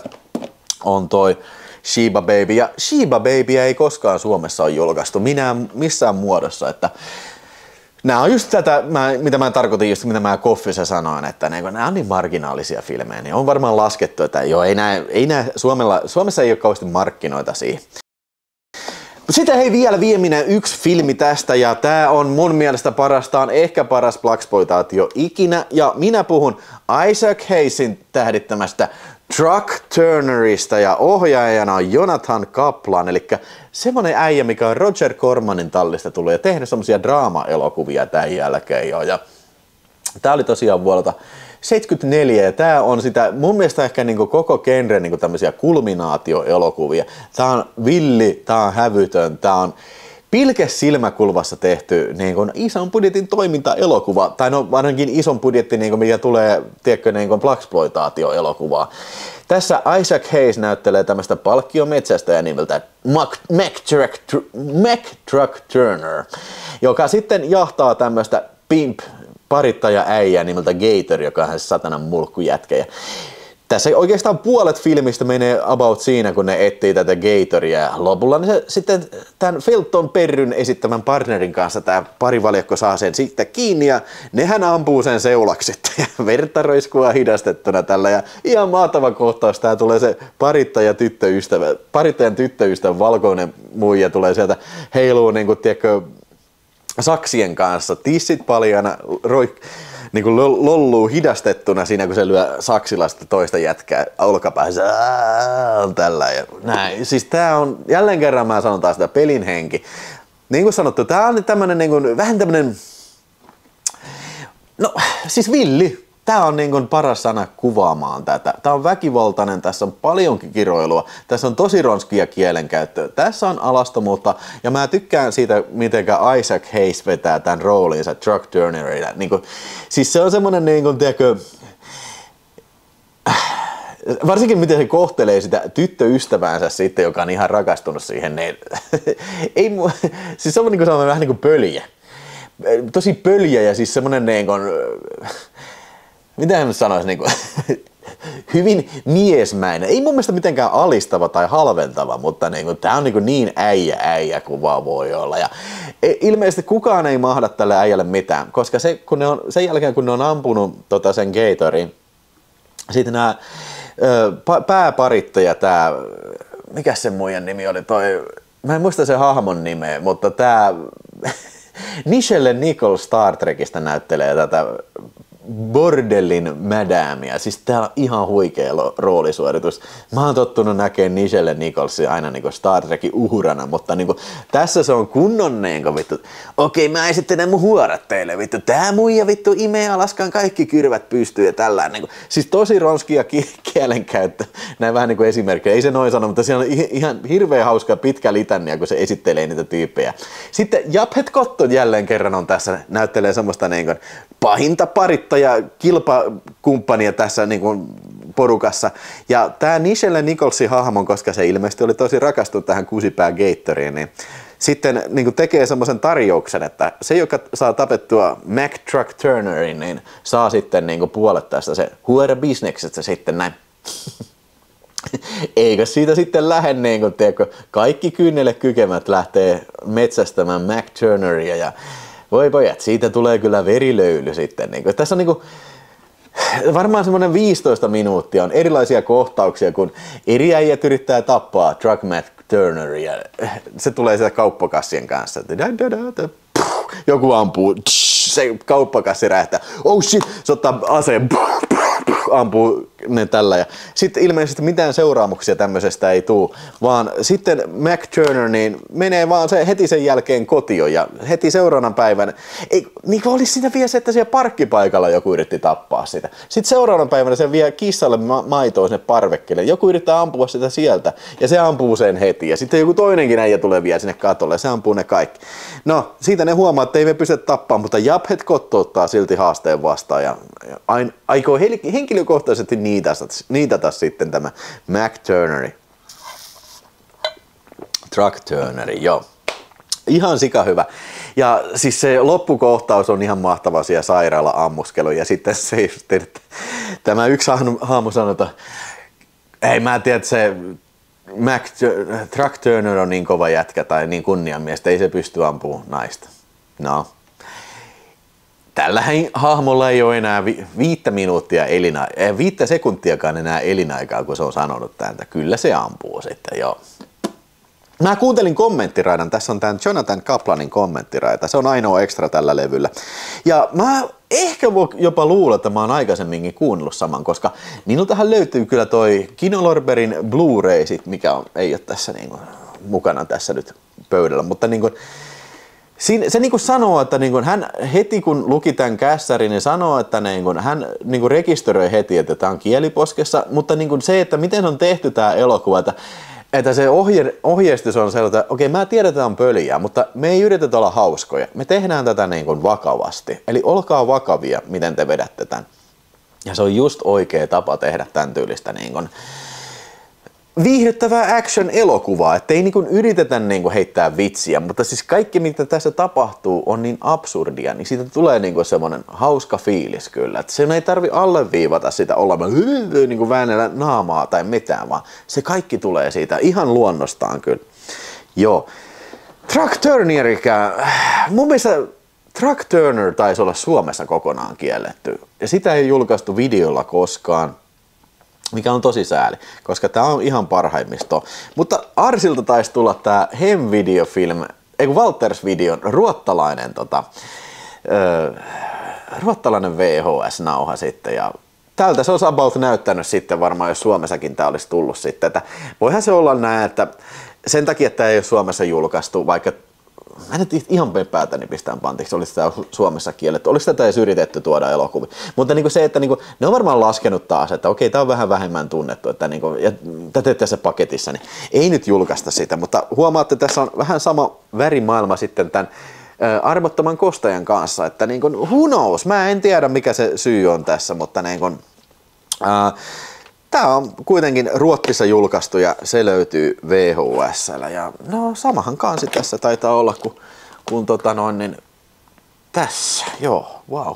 on toi Sheba Baby. Ja Sheba Baby ei koskaan Suomessa ole julkaistu missään muodossa, että nämä on just tätä, mitä mä tarkoitin, just mitä mä Koffissa sanoin, että nämä on niin marginaalisia filmejä, niin on varmaan laskettu, että joo, ei nää Suomessa ei ole kauheasti markkinoita siihen. Sitten hei vielä viimeinen yksi filmi tästä, ja tää on mun mielestä parastaan ehkä paras blaxploitaatio ikinä, ja minä puhun Isaac Hayesin tähdittämästä Truck Turnerista, ja ohjaajana on Jonathan Kaplan, eli semmonen äijä, mikä on Roger Cormanin tallista tullut ja tehnyt semmosia draama-elokuvia tämän jälkeen jo. Ja tää oli tosiaan vuodelta 74 ja tää on sitä mun mielestä ehkä niinku koko genre niinku tämmösiä kulminaatioelokuvia. Tää on villi, tää on hävytön, tää on pilkes silmäkulvassa tehty niin kuin ison budjetin toimintaelokuva, tai no ainakin ison budjetti, niin kuin mikä tulee, tiedätkö, niin kuin blaxploitaatioelokuvaa. Tässä Isaac Hayes näyttelee tämmöistä palkkiometsästäjää nimeltä Mac Truck Turner, joka sitten jahtaa tämmöistä parittaja-äijää nimeltä Gator, joka on se satanan mulkkujätkä. Tässä oikeastaan puolet filmistä menee about siinä, kun ne etsii tätä Gatoria, ja lopulla niin se sitten tämän Felton Perryn esittämän partnerin kanssa tämä parivaljakko saa sen sitten kiinni, ja nehän ampuu sen seulaksi sitten, ja verta roiskua hidastettuna tällä, ja ihan mahtava kohtaus, tää tulee se parittajan tyttöystävä, valkoinen muija tulee sieltä, heiluu niinku, tiedätkö, saksien kanssa, tissit paljana, niin kuin lolluu hidastettuna siinä, kun se lyö saksilla sitten toista jätkää olkapäässä. Tällä ja näin. Siis tää on, jälleen kerran mä sanon taas sitä pelin henki. Niin kuin sanottu, tää on tämmönen niin kuin, vähän tämmönen, no siis villi. Tää on niin kuin paras sana kuvaamaan tätä. Tää on väkivaltainen, tässä on paljonkin kiroilua, tässä on tosi ronskia kielenkäyttöä, tässä on alastomuutta, ja mä tykkään siitä, mitenkä Isaac Hayes vetää tämän roolinsa Truck Turnerilla. Niin kuin, siis se on semmonen, niin kuin, tiedätkö, varsinkin miten se kohtelee sitä tyttöystäväänsä sitten, joka on ihan rakastunut siihen. Niin, siis se on niin kuin vähän niin kuin pöljä. Tosi pöljä ja siis semmonen niin kuin, mitä hän sanoisi, niin kuin, hyvin miesmäinen. Ei mun mielestä mitenkään alistava tai halventava, mutta niin, tää on niin äijä kuin vaan voi olla. Ja ilmeisesti kukaan ei mahda tälle äijälle mitään, koska sen jälkeen kun ne on ampunut sen Gatorin, sitten nämä pääparittaja, tää, mikä sen muijan nimi oli, mä en muista sen hahmon nimeä, mutta tää Nichelle Nichols Star Trekista näyttelee tätä bordellin madamia. Siis tää on ihan huikea roolisuoritus. Mä oon tottunut näkemään Nichelle Nicholsia aina niinku Star Trekin uhurana, mutta niinku, tässä se on kunnon niinku vittu. Okei, mä esittelen mun huorat teille vittu. Tää muija vittu imee alaskaan kaikki kyrvät pystyy ja tällään. Niinku. Siis tosi ronskia kielenkäyttö. Näin vähän niinku esimerkkejä. Ei se noin sano, mutta siellä on ihan hirveän hauska pitkä litania, kun se esittelee niitä tyyppejä. Sitten Japhet Kotto jälleen kerran on tässä, näyttelee semmoista niinku pahinta parittaja kilpakumppania tässä niin kuin porukassa. Ja tämä Nichelle Nicholsin hahmon, koska se ilmeisesti oli tosi rakastunut tähän kusipää Gatoriin, niin sitten niin kuin tekee semmoisen tarjouksen, että se, joka saa tapettua Mac Truck Turnerin, niin saa sitten niin kuin puolet tästä se huora-bisneksestä sitten näin. Eikö siitä sitten lähde niin kuin, tiedätkö, kaikki kynnelle kykemät lähtee metsästämään Mac Turneria ja voi pojat, siitä tulee kyllä verilöyly sitten. Niin kuin, tässä on niin kuin, varmaan semmoinen 15 minuuttia on erilaisia kohtauksia, kun eri äijät yrittää tappaa Drug McTurneria. Se tulee sieltä kauppakassien kanssa. Joku ampuu, se kauppakassi räjähtää. Oh shit, se ottaa aseen, ampuu ne tällä. Ja sitten ilmeisesti mitään seuraamuksia tämmöisestä ei tule, vaan sitten McTurner niin menee vaan se heti sen jälkeen kotiin ja heti seuraavana päivänä, niin olisi siinä vielä se, että siellä parkkipaikalla joku yritti tappaa sitä. Sitten seuraavana päivänä se vie kissalle maitoa sinne parvekkeelle, joku yrittää ampua sitä sieltä ja se ampuu sen heti ja sitten joku toinenkin äijä tulee vielä sinne katolle ja se ampuu ne kaikki. No, siitä ne huomaa, että ei me pystytä tappamaan, mutta Jughead Kotto ottaa silti haasteen vastaan ja aikoo henkilökohtaisesti niitata sitten tämä McTurneri. Truck-Turneri, joo. Ihan sika hyvä. Ja siis se loppukohtaus on ihan mahtava siellä sairaala-ammuskelu. Ja sitten se just, että tämä yksi haamu sanoi, että ei mä tiedä, että se Truck-Turner on niin kova jätkä tai niin kunniamies, että ei se pysty ampumaan naista. No. Tällä hahmolla ei ole enää 5 sekuntiakaan enää elinaikaa, kun se on sanonut tämän. Kyllä se ampuu sitten, joo. Mä kuuntelin kommenttiraidan, tässä on tämän Jonathan Kaplanin kommenttiraita, se on ainoa ekstra tällä levyllä. Ja mä ehkä voi jopa luulla, että mä oon aikaisemminkin kuunnellut saman, koska minultahan löytyy kyllä toi Kino Lorberin Blu-ray, mikä ei ole tässä niin kuin mukana tässä nyt pöydällä, mutta niin kuin, se niin kuin sanoo, että niin kuin hän heti kun luki tämän kässärin, niin sanoo, että niin kuin hän niin kuin rekisteröi heti, että tämä on kieliposkessa, mutta niin kuin se, että miten on tehty tämä elokuva, että se ohjeistus on sellainen, että okei, mä tiedän, että tämä on pöliä, mutta me ei yritetä olla hauskoja. Me tehdään tätä niin kuin vakavasti. Eli olkaa vakavia, miten te vedätte tämän. Ja se on just oikea tapa tehdä tämän tyylistä niin kuin viihdyttävää action-elokuvaa, ettei niin kuin yritetä niin kuin heittää vitsiä, mutta siis kaikki, mitä tässä tapahtuu, on niin absurdia, niin siitä tulee niin kuin semmoinen hauska fiilis kyllä, että sen ei tarvi alleviivata sitä olemaan niin kuin väännellä naamaa tai mitään, vaan se kaikki tulee siitä ihan luonnostaan kyllä. Joo. Truck-Turnerikään, mun mielestä Truck-Turner taisi olla Suomessa kokonaan kielletty, ja sitä ei julkaistu videolla koskaan. Mikä on tosi sääli, koska tää on ihan parhaimmisto. Mutta Arsilta taisi tulla tää Hem-videofilm, Walters videon ruottalainen VHS-nauha sitten. Ja tältä se olisi about näyttänyt sitten varmaan, jos Suomessakin tää olisi tullut sitten. Että voihan se olla näin, että sen takia, että ei ole Suomessa julkaistu, vaikka mä en ihan päätäni pistään pantiksi, olisi tämä Suomessa kielletty, olisi tätä edes yritetty tuoda elokuvia. Mutta niin se, että niin kuin, ne on varmaan laskenut taas, että okei, tämä on vähän vähemmän tunnettu, että niin kuin, ja tätä tässä paketissa, niin ei nyt julkaista sitä, mutta huomaatte, että tässä on vähän sama värimaailma sitten tämän armottoman kostajan kanssa, että niin kuin, who knows, mä en tiedä mikä se syy on tässä, mutta niin kuin, tää on kuitenkin Ruotsissa julkaistu ja se löytyy VHS:llä ja no samahan kansi tässä taitaa olla kuin niin tässä, joo, wow,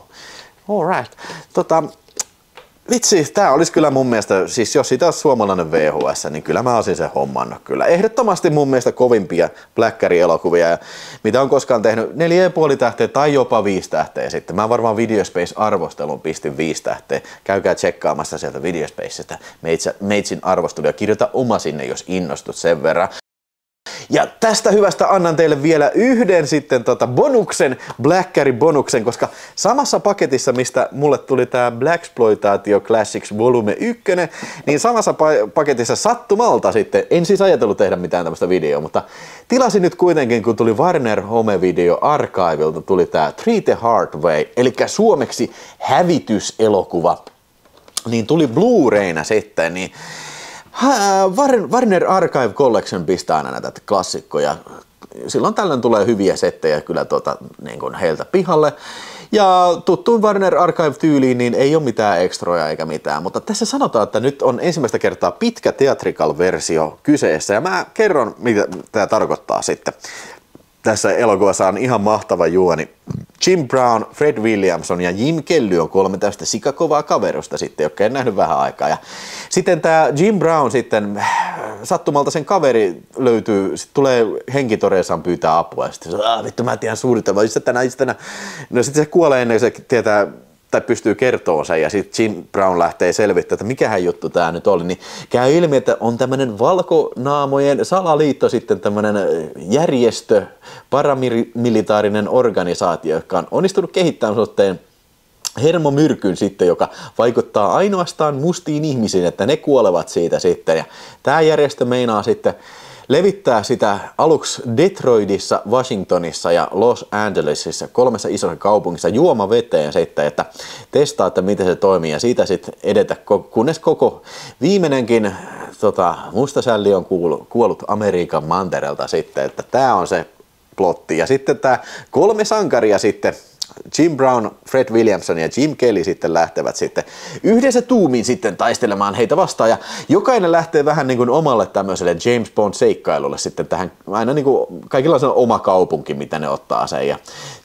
alright. Vitsi, tää olisi kyllä mun mielestä, siis jos siitä olisi suomalainen VHS, niin kyllä mä olisin sen hommannut kyllä. Ehdottomasti mun mielestä kovimpia Blackberry-elokuvia, mitä on koskaan tehnyt 4,5 tähteä tai jopa 5 tähteä sitten. Mä varmaan Videospace-arvostelun pistin 5 tähteä. Käykää tsekkaamassa sieltä Videospacesta meitsin arvostelu ja kirjoita oma sinne, jos innostut sen verran. Ja tästä hyvästä annan teille vielä yhden sitten bonuksen, Blackberry-bonuksen, koska samassa paketissa, mistä mulle tuli tää Blaxploitatio Classics Volume 1, niin samassa paketissa sattumalta sitten, en siis ajatellut tehdä mitään tämmöistä videoa, mutta tilasin nyt kuitenkin, kun tuli Warner Home Video Archivilta, tuli tää Treat the Hard Way, eli suomeksi hävityselokuva, niin tuli Blu-rayna sitten, niin Warner Archive Collection pistää aina näitä klassikkoja. Silloin tällöin tulee hyviä settejä kyllä niin kuin heiltä pihalle. Ja tuttuun Warner Archive-tyyliin niin ei ole mitään ekstroja eikä mitään, mutta tässä sanotaan, että nyt on ensimmäistä kertaa pitkä theatrical-versio kyseessä ja mä kerron, mitä tämä tarkoittaa sitten. Tässä elokuvassa on ihan mahtava juoni. Jim Brown, Fred Williamson ja Jim Kelly on 3 tästä sikakovaa kaverusta sitten, jotka en nähnyt vähän aikaa. Ja sitten tämä Jim Brown sitten, sattumalta sen kaveri löytyy, sitten tulee henkitoreissaan pyytää apua ja sitten vittu mä tiedän suunnitelmaa, just tänään. No sitten se kuolee ennen kuin se tietää, tai pystyy kertomaan sen ja sitten Jim Brown lähtee selvittämään, että mikähän juttu tämä nyt oli, niin käy ilmi, että on tämmöinen valkonaamojen salaliitto sitten tämmöinen järjestö, paramilitaarinen organisaatio, joka on onnistunut kehittämään suhteen hermomyrkyn sitten, joka vaikuttaa ainoastaan mustiin ihmisiin, että ne kuolevat siitä sitten. Ja tämä järjestö meinaa sitten levittää sitä aluksi Detroitissa, Washingtonissa ja Los Angelesissa, 3 isossa kaupungissa juomaveteen sitten, että testaa, että miten se toimii ja siitä sitten edetä, kunnes koko viimeinenkin mustasälli on kuollut Amerikan mantereelta sitten, että tämä on se plotti. Ja sitten tämä 3 sankaria sitten, Jim Brown, Fred Williamson ja Jim Kelly sitten lähtevät sitten yhdessä tuumin sitten taistelemaan heitä vastaan ja jokainen lähtee vähän niin kuin omalle tämmöiselle James Bond-seikkailulle sitten tähän, aina niin kuin kaikilla on se oma kaupunki, mitä ne ottaa sen ja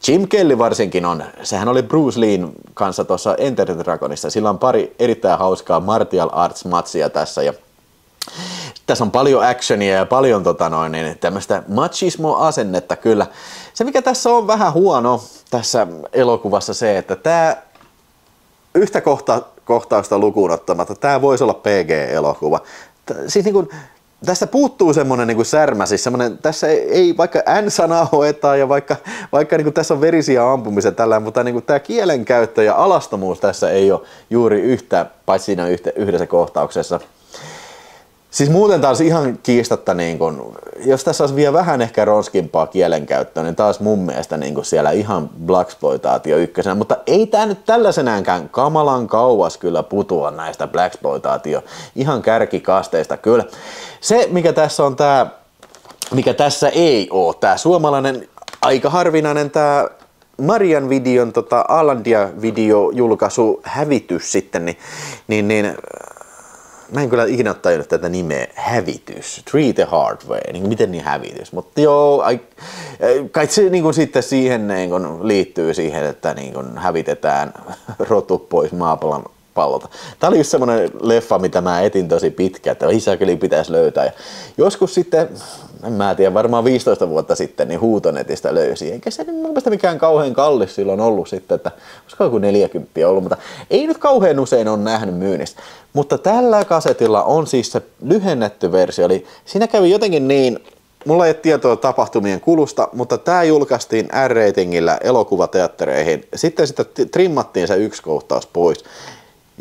Jim Kelly varsinkin sehän oli Bruce Leen kanssa tuossa Enter the Dragonissa, sillä on pari erittäin hauskaa martial arts matsia tässä ja tässä on paljon actionia ja paljon tämmöistä machismo-asennetta kyllä. Se mikä tässä on vähän huono tässä elokuvassa se, että tämä yhtä kohtausta lukuun ottamatta, tämä voisi olla PG-elokuva. Siis niin kuin, tästä puuttuu semmoinen niin kuin särmä, siis semmoinen, tässä ei vaikka N-sanaa hoetaan ja vaikka niin kuin tässä on verisiä ampumisia tällä, mutta niin kuin tämä kielenkäyttö ja alastomuus tässä ei ole juuri yhtä, paitsi siinä yhdessä kohtauksessa. Siis muuten taas ihan kiistatta, niin kun, jos tässä olisi vielä vähän ehkä ronskimpaa kielenkäyttöä, niin taas mun mielestä niin kun siellä ihan blaxploitaatio ykkösenä, mutta ei tämä nyt tällaisenäänkään kamalan kauas kyllä putua näistä blaxploitaatio ihan kärkikasteista kyllä. Se mikä tässä on tämä, mikä tässä ei ole, tämä suomalainen aika harvinainen tämä Marian videon Alandia-videojulkaisu hävitys sitten, niin mä en kyllä ikinä tajunnut tätä nimeä hävitys, Treat the Hard Way, niin miten niin hävitys, mutta joo, kai se niin sitten siihen niin liittyy siihen, että niin hävitetään rotu pois maapallolta. Tää oli just semmonen leffa, mitä mä etin tosi pitkään, että isäkeli pitäisi löytää ja joskus sitten, en mä tiedä, varmaan 15 vuotta sitten, niin Huutonetistä löysi, eikä se mun mielestä mikään kauhean kallis silloin ollut sitten, että olisiko joku 40 ollut, mutta ei nyt kauhean usein ole nähnyt myynnissä. Mutta tällä kasetilla on siis se lyhennetty versio, eli siinä kävi jotenkin niin, mulla ei ole tietoa tapahtumien kulusta, mutta tämä julkaistiin R-ratingillä elokuvateattereihin, sitten sitä trimmattiin se yksi kohtaus pois.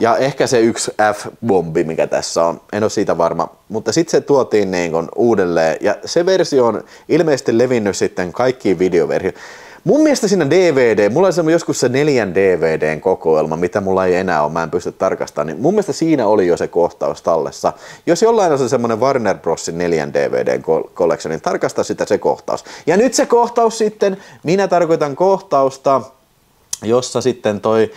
Ja ehkä se yksi F-bombi, mikä tässä on, en ole siitä varma, mutta sitten se tuotiin niin kuin uudelleen ja se versio on ilmeisesti levinnyt sitten kaikkiin videoversioihin. Mun mielestä siinä DVD, mulla oli joskus se 4 DVDn kokoelma, mitä mulla ei enää ole, mä en pysty tarkastamaan, niin mun mielestä siinä oli jo se kohtaus tallessa. Jos jollain on se semmoinen Warner Brosin 4 DVDn collection, niin tarkasta sitä se kohtaus. Ja nyt se kohtaus sitten, minä tarkoitan kohtausta, jossa sitten toi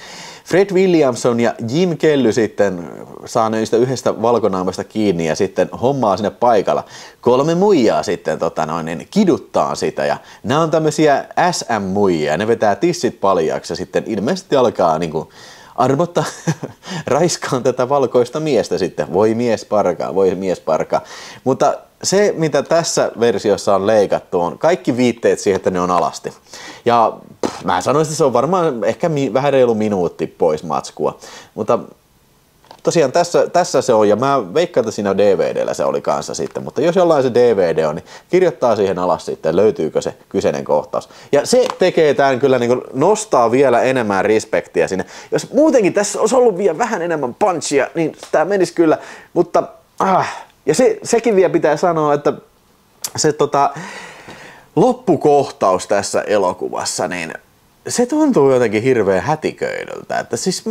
Fred Williamson ja Jim Kelly sitten saa niistä yhdestä valkonaamasta kiinni ja sitten hommaa sinne paikalla. 3 muijaa sitten niin kiduttaa sitä ja nämä on tämmöisiä SM-muijia, ne vetää tissit paljaaksi ja sitten ilmeisesti alkaa niinku armottaa raiskaan tätä valkoista miestä sitten. Voi mies parkaa. Mutta se, mitä tässä versiossa on leikattu, on kaikki viitteet siihen, että ne on alasti. Ja mä sanoisin, että se on varmaan ehkä vähän reilu minuutti pois matskua. Mutta tosiaan tässä se on, ja mä veikkaan, että siinä DVDllä se oli kanssa sitten. Mutta jos jollain se DVD on, niin kirjoittaa siihen alas sitten, löytyykö se kyseinen kohtaus. Ja se tekee tämän kyllä, niin kuin nostaa vielä enemmän respektiä sinne. Jos muutenkin tässä olisi ollut vielä vähän enemmän punchia, niin tämä menisi kyllä, mutta ja sekin vielä pitää sanoa, että se loppukohtaus tässä elokuvassa, niin se tuntuu jotenkin hirveän hätiköidyltä. Että siis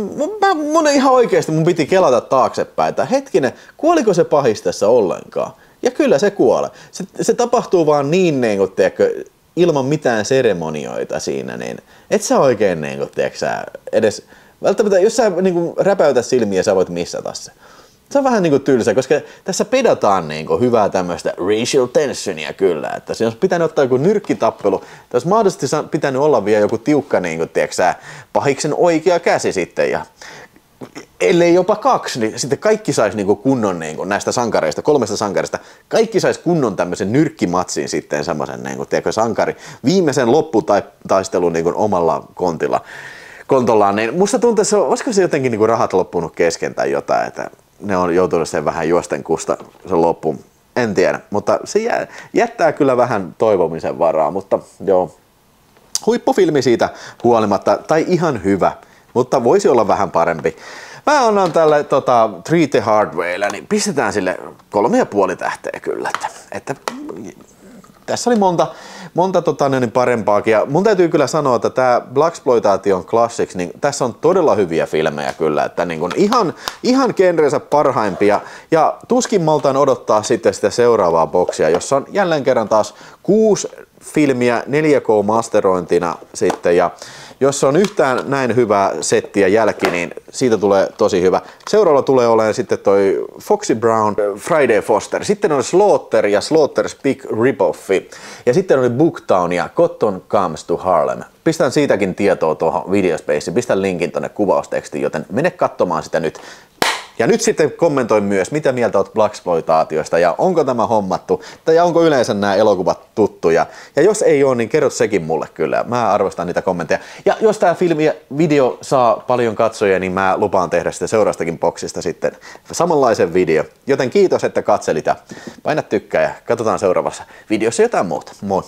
mun ihan oikeasti mun piti kelata taaksepäin, että hetkinen, kuoliko se pahis tässä ollenkaan? Ja kyllä se kuolee. Se tapahtuu vaan niin kuin, tiedätkö, ilman mitään seremonioita siinä, niin et sä oikein niin kuin, tiedätkö, edes välttämättä, jos sä niin kuin, räpäytät silmiä, sä voit missata se. Se on vähän niinku tylsä, koska tässä pedataan niinku hyvää tämmöistä racial tensionia kyllä, että siinä olisi pitänyt ottaa joku nyrkkitappelu, tässä mahdollisesti pitänyt olla vielä joku tiukka niinku, tiedätkö, pahiksen oikea käsi sitten ja ellei jopa 2, niin sitten kaikki saisi niinku kunnon niinku, näistä sankareista, 3 sankarista, kaikki saisi kunnon tämmöisen nyrkkimatsin sitten semmoisen niinku, tiedätkö, sankari viimeisen lopputaistelun niinku, omalla kontilla. kontollaan, niin musta tuntuu, että olisiko se jotenkin niinku rahat loppunut kesken tai jotain, että ne on joutunut sen vähän juosten kusta sen loppuun. En tiedä, mutta se jättää kyllä vähän toivomisen varaa, mutta joo, huippufilmi siitä huolimatta, tai ihan hyvä, mutta voisi olla vähän parempi. Mä annan tälle Treat the Hard Waylle, niin pistetään sille 3,5 tähteä kyllä, että tässä oli monta parempaakin. Ja mun täytyy kyllä sanoa, että tämä Blaxploitation Classics, niin tässä on todella hyviä filmejä kyllä, että niin kun ihan genrensä parhaimpia. Ja tuskin maltaan odottaa sitten sitä seuraavaa boksia, jossa on jälleen kerran taas 6 filmiä 4K-masterointina sitten. Ja jos on yhtään näin hyvää settiä jälki, niin siitä tulee tosi hyvä. Seuraavalla tulee olemaan sitten toi Foxy Brown, Friday Foster. Sitten oli Slaughter ja Slaughter's Big Rip-Offi. Ja sitten oli Booktown ja Cotton Comes to Harlem. Pistän siitäkin tietoa tuohon Videospaceen. Pistän linkin tonne kuvaustekstiin, joten mene katsomaan sitä nyt. Ja nyt sitten kommentoin myös, mitä mieltä olet Blaxploitaatiosta ja onko tämä hommattu tai onko yleensä nämä elokuvat tuttuja. Ja jos ei ole, niin kerrot sekin mulle kyllä. Mä arvostan niitä kommentteja. Ja jos tämä video saa paljon katsojia, niin mä lupaan tehdä sitä seuraastakin boksista sitten samanlaisen video. Joten kiitos, että katselit ja paina tykkää ja katsotaan seuraavassa videossa jotain muuta. Moi!